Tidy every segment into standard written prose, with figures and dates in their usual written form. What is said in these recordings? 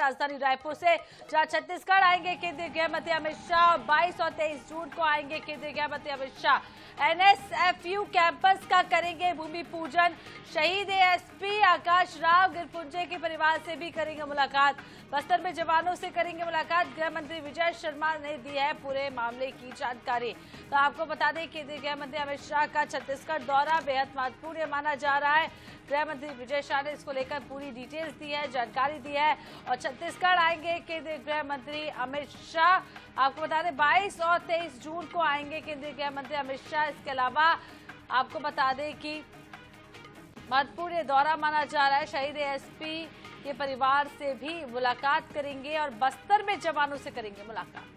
राजधानी रायपुर से, जहां छत्तीसगढ़ आएंगे केंद्रीय गृह मंत्री अमित शाह और 22 और 23 जून को आएंगे केंद्रीय गृह मंत्री अमित शाह। एनएसएफयू कैंपस का करेंगे भूमि पूजन। शहीद एएसपी आकाश राव गिरपुंजे के परिवार से भी करेंगे मुलाकात। बस्तर में जवानों से करेंगे मुलाकात। गृह मंत्री विजय शर्मा ने दी है पूरे मामले की जानकारी। तो आपको बता दें केंद्रीय गृह मंत्री अमित शाह का छत्तीसगढ़ दौरा बेहद महत्वपूर्ण माना जा रहा है। गृह मंत्री विजय शाह ने इसको लेकर पूरी डिटेल्स दी है, जानकारी दी है। और छत्तीसगढ़ आएंगे केंद्रीय गृह मंत्री अमित शाह। आपको बता दें 22 और 23 जून को आएंगे केंद्रीय गृह मंत्री अमित शाह। इसके अलावा आपको बता दें कि महत्वपूर्ण दौरा माना जा रहा है। शहीद एएसपी के परिवार से भी मुलाकात करेंगे और बस्तर में जवानों से करेंगे मुलाकात।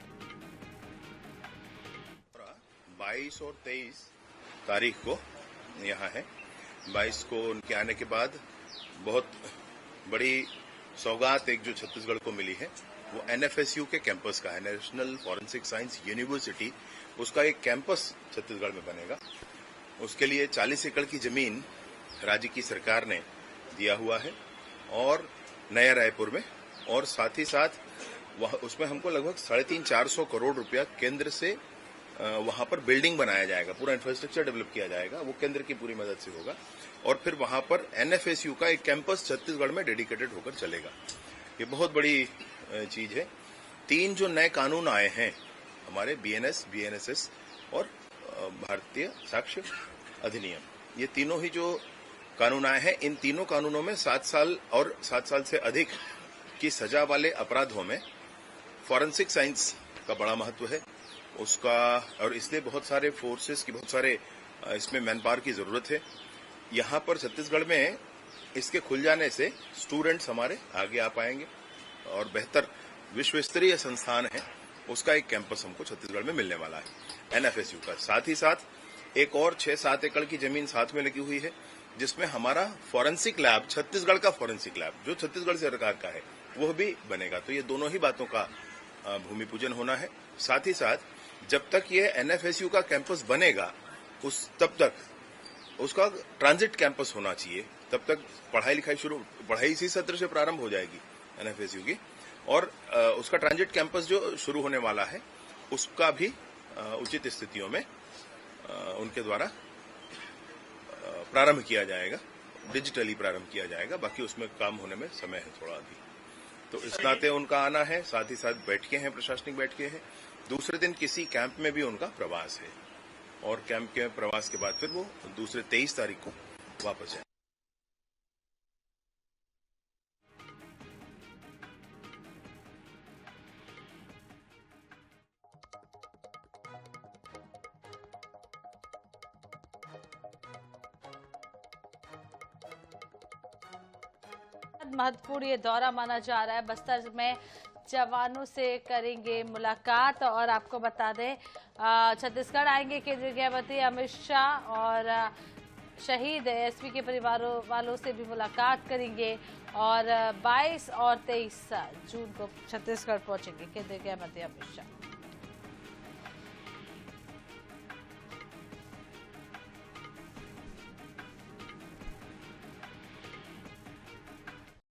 22 और 23 तारीख को यहाँ है। 22 को उनके आने के बाद बहुत बड़ी सौगात एक जो छत्तीसगढ़ को मिली है वो एनएफएसयू के कैंपस का है, नेशनल फॉरेंसिक साइंस यूनिवर्सिटी। उसका एक कैंपस छत्तीसगढ़ में बनेगा। उसके लिए 40 एकड़ की जमीन राज्य की सरकार ने दिया हुआ है और नया रायपुर में, और साथ ही साथ उसमें हमको लगभग 350-400 करोड़ रुपया केंद्र से वहां पर बिल्डिंग बनाया जाएगा, पूरा इंफ्रास्ट्रक्चर डेवलप किया जाएगा, वो केंद्र की पूरी मदद से होगा। और फिर वहां पर एनएफएसयू का एक कैंपस छत्तीसगढ़ में डेडिकेटेड होकर चलेगा। ये बहुत बड़ी चीज है। 3 जो नए कानून आए हैं हमारे, बीएनएस, बीएनएसएस और भारतीय साक्ष्य अधिनियम, ये तीनों ही जो कानून आए हैं, इन तीनों कानूनों में 7 साल और 7 साल से अधिक की सजा वाले अपराधों में फॉरेंसिक साइंस का बड़ा महत्व है उसका, और इसलिए बहुत सारे फोर्सेस की, बहुत सारे इसमें मैन पावर की जरूरत है। यहाँ पर छत्तीसगढ़ में इसके खुल जाने से स्टूडेंट्स हमारे आगे आ पाएंगे और बेहतर विश्व स्तरीय संस्थान है उसका एक कैंपस हमको छत्तीसगढ़ में मिलने वाला है एनएफएसयू का। साथ ही साथ एक और 6-7 एकड़ की जमीन साथ में लगी हुई है जिसमें हमारा फॉरेंसिक लैब, छत्तीसगढ़ का फॉरेंसिक लैब जो छत्तीसगढ़ सरकार का है, वो भी बनेगा। तो ये दोनों ही बातों का भूमि पूजन होना है। साथ ही साथ जब तक ये एनएफएसयू का कैंपस बनेगा तब तक उसका ट्रांजिट कैंपस होना चाहिए। तब तक पढ़ाई इसी सत्र से प्रारंभ हो जाएगी एनएफएसयू की, और उसका ट्रांजिट कैंपस जो शुरू होने वाला है उसका भी उचित स्थितियों में उनके द्वारा प्रारंभ किया जाएगा, डिजिटली प्रारंभ किया जाएगा। बाकी उसमें काम होने में समय है थोड़ा अभी। तो इस नाते उनका आना है, साथ ही साथ बैठकें हैं, प्रशासनिक बैठकें हैं। दूसरे दिन किसी कैंप में भी उनका प्रवास है और कैंप के प्रवास के बाद फिर वो दूसरे 23 तारीख को वापस जाए। महत्वपूर्ण ये दौरा माना जा रहा है। बस्तर में जवानों से करेंगे मुलाकात। और आपको बता दें छत्तीसगढ़ आएंगे केंद्रीय गृह मंत्री अमित शाह और शहीद एएसपी के परिवारों वालों से भी मुलाकात करेंगे और 22 और 23 जून को छत्तीसगढ़ पहुंचेंगे केंद्रीय गृह मंत्री अमित शाह।